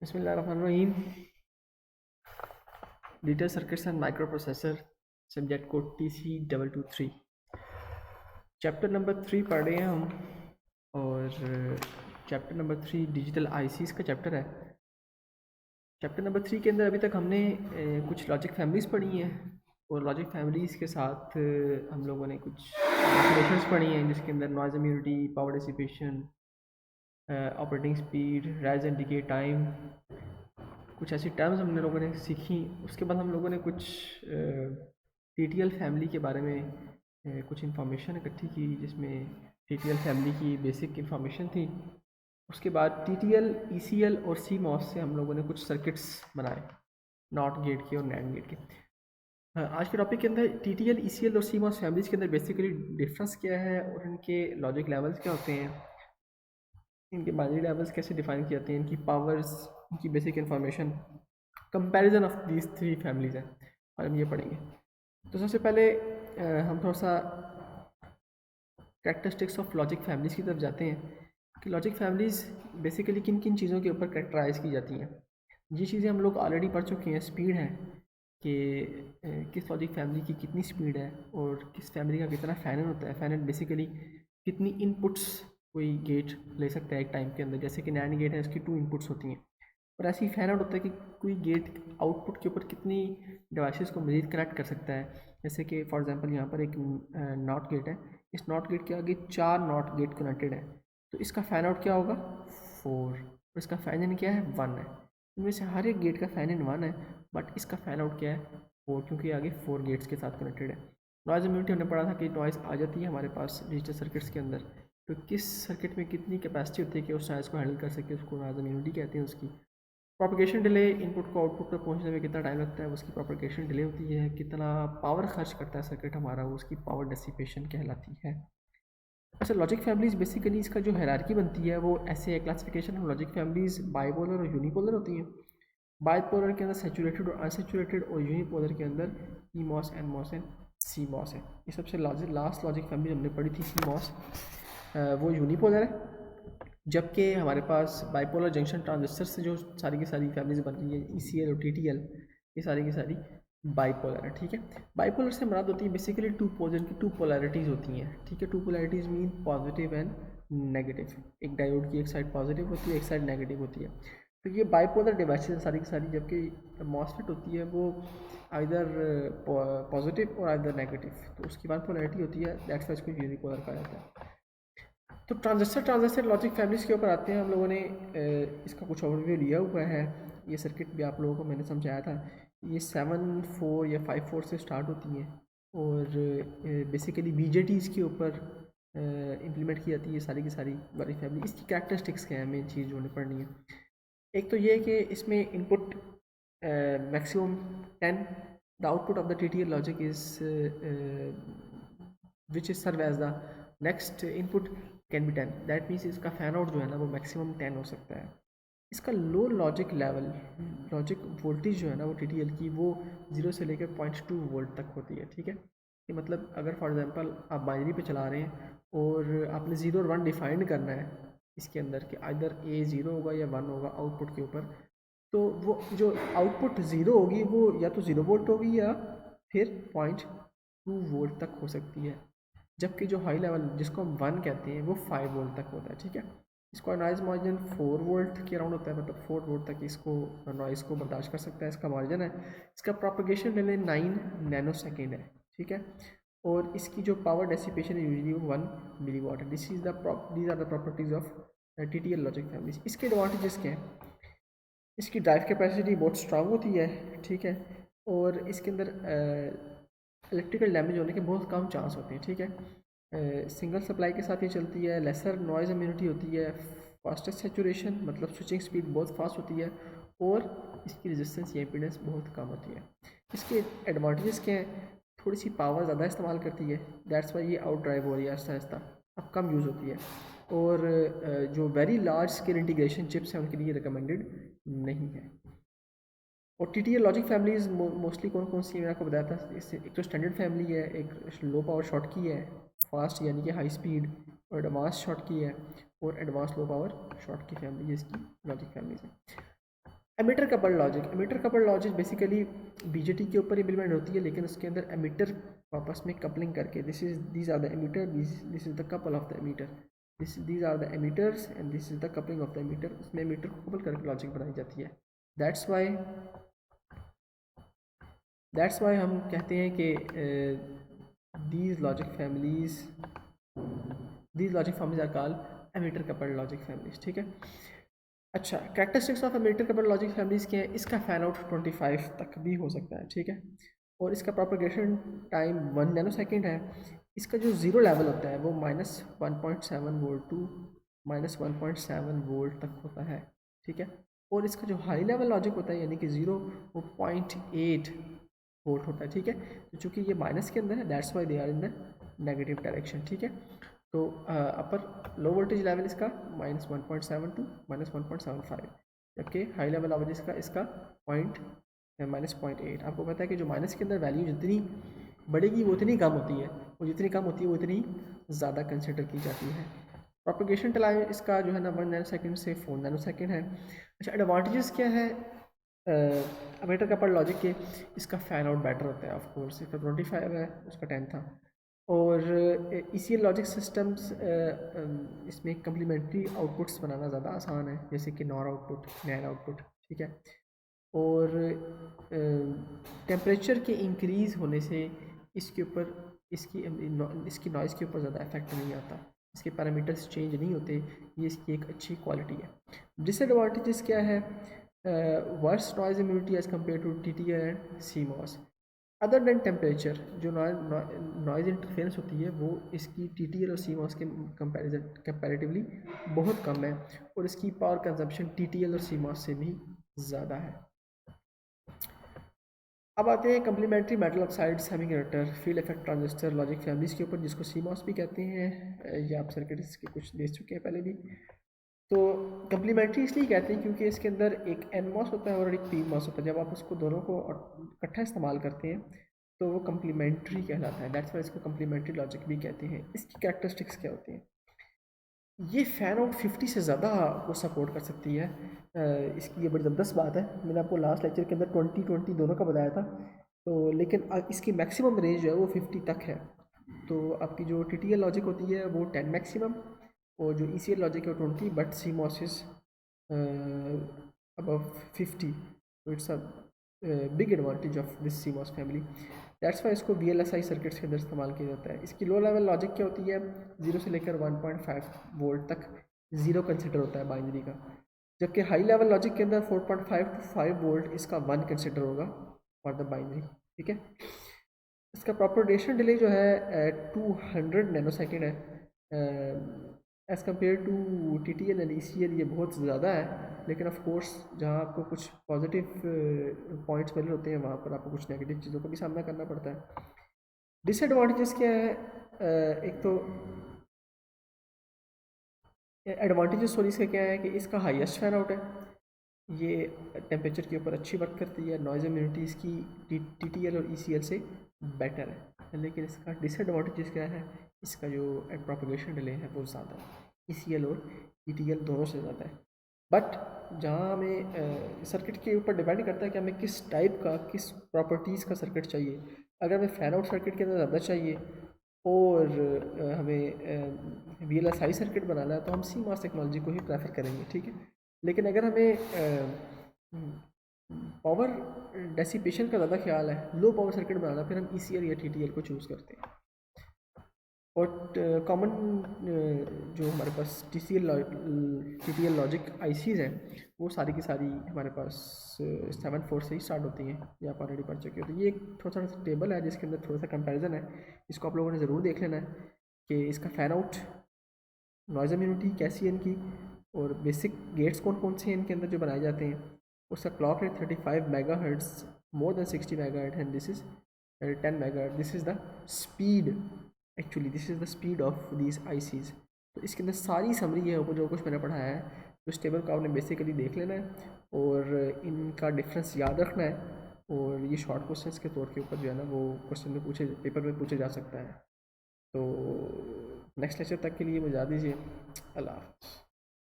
बिस्मिल्लाहिर्रहमानिर्रहीम। Digital circuits and micro processor, subject code TC223, chapter number 3 पढ़ रहे हैं हम। और चैप्टर नंबर 3 डिजिटल आईसीज़ का चैप्टर है। चैप्टर नंबर 3 के अंदर अभी तक हमने कुछ लॉजिक फैमिलीज़ पढ़ी हैं, और लॉजिक फैमिलीज़ के साथ हम लोगों ने कुछ डेफिनेशंस पढ़ी हैं, जिसके अंदर noise immunity, power dissipation, operating speed, rise and decay time, कुछ ऐसी टर्म्स हमने लोगों ने सीखी। उसके बाद हम लोगों ने कुछ TTL फैमिली के बारे में कुछ इन्फॉर्मेशन इकट्ठी की, जिसमें TTL फैमिली की बेसिक इन्फॉर्मेशन थी। उसके बाद TTL, ECL और CMOS से हम लोगों ने कुछ सर्किट्स बनाए, नॉट गेट के और नैंड गेट के। आज के टॉपिक के अंदर TTL, ECL और CMOS फैमिलीज़ के अंदर बेसिकली डिफरेंस क्या है और इनके लॉजिक लेवल्स क्या होते हैं, इनके बाइनरी लेवल्स कैसे डिफाइन किए जाते हैं, इनकी पावर्स, इनकी basic information, comparison of these 3 families हैं, और हम ये पढ़ेंगे। तो सबसे पहले हम थोड़ा सा कैरेक्टरिस्टिक्स ऑफ लॉजिक फैमिलीज़ की तरफ जाते हैं कि लॉजिक फैमिलीज़ बेसिकली किन किन चीज़ों के ऊपर कैरेक्टराइज की जाती हैं। ये चीज़ें हम लोग ऑलरेडी पढ़ चुके हैं। स्पीड है कि किस लॉजिक फैमिली की कितनी स्पीड है, और किस फैमिली का कितना फैनन होता है। फैनन बेसिकली कितनी इनपुट्स कोई गेट ले सकता है एक टाइम के अंदर। जैसे कि नैंड गेट है, उसकी 2 इनपुट्स होती हैं, और ऐसे ही फैन आउट होता है कि कोई गेट आउटपुट के ऊपर कितनी डिवाइसेस को मज़ीद कनेक्ट कर सकता है। जैसे कि फॉर एग्जांपल यहाँ पर एक नॉट गेट है, इस नॉट गेट के आगे 4 नॉट गेट कनेक्टेड है, तो इसका फ़ैन आउट क्या होगा 4, और इसका फ़ैन इन क्या है 1 है। इनमें से हर एक गेट का फ़ैन इन 1 है, बट इसका फ़ैन आउट क्या है 4, क्योंकि आगे 4 गेट्स के साथ कनेक्टेड है। नॉइज़ इम्यूनिटी हमने पढ़ा था कि नॉइज़ आ जाती है हमारे पास डिजिटल सर्किट्स के अंदर, तो किस सर्किट में कितनी कैपेसिटी होती है कि उस नॉइज़ को हैंडल कर सके, उसको नॉइज़ इम्यूनिटी कहते हैं उसकी। प्रोपगेशन डिले, इनपुट को आउटपुट तक पहुंचने में कितना टाइम लगता है, उसकी प्रोपगेशन डिले होती है। कितना पावर खर्च करता है सर्किट हमारा, वो उसकी पावर डेसिपेशन कहलाती है। अच्छा, लॉजिक फैमिलीज़ बेसिकली इसका जो हायरार्की बनती है वो ऐसे है। Classification of logic families bipolar और यूनिपोलर होती हैं। बाइपोलर के अंदर सैचुरेटेड और अनसैचुरेटेड, और यूनिपोलर के अंदर PMOS, NMOS एंड CMOS है। ये सबसे लास्ट लॉजिक फैमिली हमने पढ़ी थी CMOS, वो यूनिपोलर है। जबकि हमारे पास बाइपोलर जंक्शन ट्रांजिस्टर से जो सारी की सारी फैमिलीज बन रही है, ECL और TTL, ये सारी की सारी बाइपोलर है। ठीक है, बाइपोलर से मुराद होती है बेसिकली टू पोलैरिटीज़ होती हैं। ठीक है, two polarities mean positive and negative. एक डायोड की एक साइड पॉजिटिव होती है, एक साइड नेगेटिव होती है। तो ये बाइपोलर डिवाइसेस सारी की सारी। जबकि मॉसफेट होती है वो आइदर पॉजिटिव और आइदर नेगेटिव, तो उसकी वन पोलैरिटी होती है, दैट्स वाई इसको यूनिपोलर कहा जाता है। तो ट्रांजिस्टर लॉजिक फैमिलीज़ के ऊपर आते हैं। हम लोगों ने इसका कुछ ओवरव्यू लिया हुआ है। ये सर्किट भी आप लोगों को मैंने समझाया था। ये 7-4 या 5-4 से स्टार्ट होती हैं, और बेसिकली BJTs के ऊपर इम्प्लीमेंट की जाती है सारी की सारी वाली फैमिली। इसकी कैरेक्टरिस्टिक्स क्या है, मेन चीज़ जो हमें पढ़नी है। एक तो ये है कि इसमें input maximum 10, the output of the TTL logic is which is serve as the next input can be 10। That means इसका फैन आउट जो है ना वो मैक्सिमम 10 हो सकता है। इसका लो लॉजिक लेवल, लॉजिक वोल्टेज जो है ना वो TTL की, वो 0 से लेकर 0.2 वोल्ट तक होती है। ठीक है, कि मतलब अगर फॉर एग्जांपल आप बाइनरी पे चला रहे हैं और आपने 0 और 1 डिफाइन करना है इसके अंदर कि आइदर A 0 होगा या 1 होगा आउटपुट के ऊपर, तो वो जो आउटपुट 0 होगी वो या तो 0 वोल्ट होगी या फिर 0.2 वोल्ट तक हो सकती है। जबकि जो हाई लेवल जिसको हम 1 कहते हैं वो 5 वोल्ट तक होता है। ठीक है, इसका नॉइज़ मार्जिन 4 वोल्ट के अराउंड होता है, मतलब 4 वोल्ट तक इसको नॉइज़ को बर्दाश्त कर सकता है, इसका मार्जिन है। इसका प्रोपगेशन डिले 9 नैनो सेकेंड है। ठीक है, और इसकी जो पावर डेसिपेशन है यूजली वो 1 मिलीवाट है। These are the properties of TTL logic families. इसके एडवांटेजेस क्या हैं? इसकी ड्राइव कैपेसिटी बहुत स्ट्रांग होती है। ठीक है, और इसके अंदर इलेक्ट्रिकल डैमेज होने के बहुत कम चांस होते हैं। ठीक है, सिंगल सप्लाई के साथ ये चलती है। लेसर नॉइज़ इम्यूनिटी होती है। फास्टेस्ट सेचुरेशन, मतलब स्विचिंग स्पीड बहुत फास्ट होती है, और इसकी रेजिस्टेंस या इम्पीडेंस बहुत कम होती है। इसके एडवांटेजेस क्या हैं? थोड़ी सी पावर ज़्यादा इस्तेमाल करती है, दैट्स वाई ये आउट ड्राइव हो रही है आहिस्ता आहिस्ता, अब कम यूज़ होती है। और जो very large scale integration chips हैं उनके लिए रिकमेंडेड नहीं है। और TTL लॉजिक फैमिलीज मोस्टली कौन कौन सी है, मैंने आपको बताया था। इससे एक तो स्टैंडर्ड फैमिली है, एक लो पावर शॉर्ट की है, फास्ट यानी कि हाई स्पीड, और एडवांस शॉर्ट की है, और एडवांस लो पावर शॉर्ट की फैमिली, इसकी लॉजिक फैमिलीज है। Emitter couple logic, emitter couple logic basically BJT के ऊपर इम्प्लीमेंट होती है, लेकिन उसके अंदर एमिटर आपस में कपलिंग करके these are the emitter, this is the couple of the emitter, these are the emitters and this is the coupling of the emitter, उसमें एमिटर को कपल करके लॉजिक बनाई जाती है। दैट्स वाई हम कहते हैं कि these logic families are called emitter coupled logic families. ठीक है, अच्छा, characteristics of emitter coupled logic families क्या है? इसका फैन आउट 25 तक भी हो सकता है। ठीक है, और इसका प्रोपगेशन टाइम 1 नैनो सेकेंड है। इसका जो ज़ीरो लेवल होता है वो -1.7 वोल्ट टू -1.7 वोल्ट तक होता है। ठीक है, और इसका जो हाई लेवल लॉजिक होता है यानी कि ज़ीरो, वो 0.8 वोल्ट होता है। ठीक है, तो चूँकि ये माइनस के अंदर है, that's why they are in the negative direction. ठीक है, तो अपर लो वोल्टेज लेवल इसका -1.7 टू -1.75, जबकि हाई लेवल आवाज इसका -0.8। आपको पता है कि जो माइनस के अंदर वैल्यू जितनी बढ़ेगी वो उतनी कम होती है, और जितनी कम होती है वो उतनी ज़्यादा कंसिडर की जाती है। प्रोपगेशन टाइम इसका जो है ना 1 नैनो सेकेंड से 4 नैनो सेकेंड है। अच्छा, एडवांटेजेस क्या है एमिटर कपल्ड लॉजिक के? इसका फ़ैन आउट बेटर होता है, ऑफ कोर्स इसका 25 है, उसका 10 था। और इसी लॉजिक सिस्टम्स इसमें कम्प्लीमेंट्री आउटपुट्स बनाना ज़्यादा आसान है, जैसे कि नॉर आउटपुट, नैन आउटपुट। ठीक है, और टेम्परेचर के इंक्रीज़ होने से इसके ऊपर इसकी नॉइज़ के ऊपर ज़्यादा इफेक्ट नहीं आता, इसके पैरामीटर्स चेंज नहीं होते, ये इसकी एक अच्छी क्वालिटी है। डिसएडवांटेजेस क्या है? Worse noise immunity as compare to TTL and CMOS। Other than temperature, जो नॉइज़ इंटरफेरेंस होती है वो इसकी TTL और CMOS के कंपैरेटिवली बहुत कम है, और इसकी पावर कंजप्शन TTL और CMOS से भी ज़्यादा है। अब आते हैं complementary metal oxide semiconductor field effect transistor logic families के ऊपर, जिसको CMOS भी कहते हैं। ये आप सर्किट्स के कुछ देख चुके हैं पहले भी। तो कम्प्लीमेंट्री इसलिए कहते हैं क्योंकि इसके अंदर एक NMOS होता है और एक PMOS होता है। जब आप उसको दोनों को इकट्ठा इस्तेमाल करते हैं तो वो कम्प्लीमेंट्री कहलाता है। दैट्स वाई इसको कम्प्लीमेंट्री लॉजिक भी कहते हैं। इसकी कैरेक्टरिस्टिक्स क्या होती हैं? ये फ़ैन आउट 50 से ज़्यादा को सपोर्ट कर सकती है। इसकी ये बड़ी ज़बरदस्त बात है। मैंने आपको लास्ट लेक्चर के अंदर 20-20 दोनों का बताया था, तो लेकिन इसकी मैक्सिमम रेंज जो है वो 50 तक है। तो आपकी जो TTL लॉजिक होती है वो 10 मैक्सिमम, और जो ECL लॉजिक है 20, बट CMOS इज above 50, तो it's a big advantage of this CMOS family. That's why इसको VLSI सर्किट्स के अंदर इस्तेमाल किया जाता है। इसकी लो लेवल लॉजिक क्या होती है? 0 से लेकर 1.5 वोल्ट तक ज़ीरो कंसिडर होता है बाइनरी का, जबकि हाई लेवल लॉजिक के अंदर 4.5 टू 5 वोल्ट इसका 1 कंसिडर होगा फॉर द बाइनरी। ठीक है, इसका प्रोपगेशन डिले जो है 200 नैनो सेकेंड है। As compare to TTL and ECL ये बहुत ज़्यादा है, लेकिन ऑफ कोर्स जहाँ आपको कुछ पॉजिटिव पॉइंट्स मिले होते हैं वहाँ पर आपको कुछ नेगेटिव चीज़ों का भी सामना करना पड़ता है। डिसएडवांटेजेस क्या है? एक तो एडवांटेजेस सॉरी इसका क्या है कि इसका हाईएस्ट फैन आउट है, ये टेम्परेचर के ऊपर अच्छी वर्क करती है, नॉइज़ इम्यूनिटी इसकी TTL और ECL से बेटर है। लेकिन इसका डिसएडवांटेजेस क्या है? इसका जो प्रोपगेशन डिले है वो ज़्यादा है, ECL और TTL दोनों से ज़्यादा है। बट जहाँ हमें सर्किट के ऊपर डिपेंड करता है कि हमें किस टाइप का, किस प्रॉपर्टीज़ का सर्किट चाहिए। अगर हमें फ़ैन आउट सर्किट के अंदर ज़्यादा चाहिए और हमें VLSI सर्किट बनाना है तो हम CMOS टेक्नोलॉजी को ही प्रेफर करेंगे। ठीक है, लेकिन अगर हमें पावर डेसिपेशन का ज़्यादा ख्याल है, लो पावर सर्किट बनाना, फिर हम ECL या TTL को चूज़ करते हैं। और कॉमन जो हमारे पास TTL लॉजिक ICs हैं वो सारी की सारी हमारे पास 7-4 से ही स्टार्ट होती हैं, ये आप ऑलरेडी पढ़ चुके हो। तो ये एक थोड़ा सा टेबल है जिसके अंदर थोड़ा सा कंपैरिजन है, इसको आप लोगों ने ज़रूर देख लेना है कि इसका फ़ैन आउट, नॉइज़ इम्यूनिटी कैसी है इनकी, और बेसिक गेट्स कौन कौन से हैं इनके अंदर जो बनाए जाते हैं। उसका clock rate 35 megahertz, more than 60 megahertz, and this is 10 megahertz. This is the speed, actually this is the speed of these ICs। तो इसके अंदर सारी समरी है वो जो कुछ मैंने पढ़ाया है, तो इस टेबल को आपने बेसिकली देख लेना है और इनका डिफरेंस याद रखना है, और ये शॉर्ट क्वेश्चंस के तौर के ऊपर जो है ना वो क्वेश्चन में पेपर में पूछे जा सकता है। तो नेक्स्ट लेक्चर तक के लिए मुझे दीजिए। अल्लाह हाफ़िज़।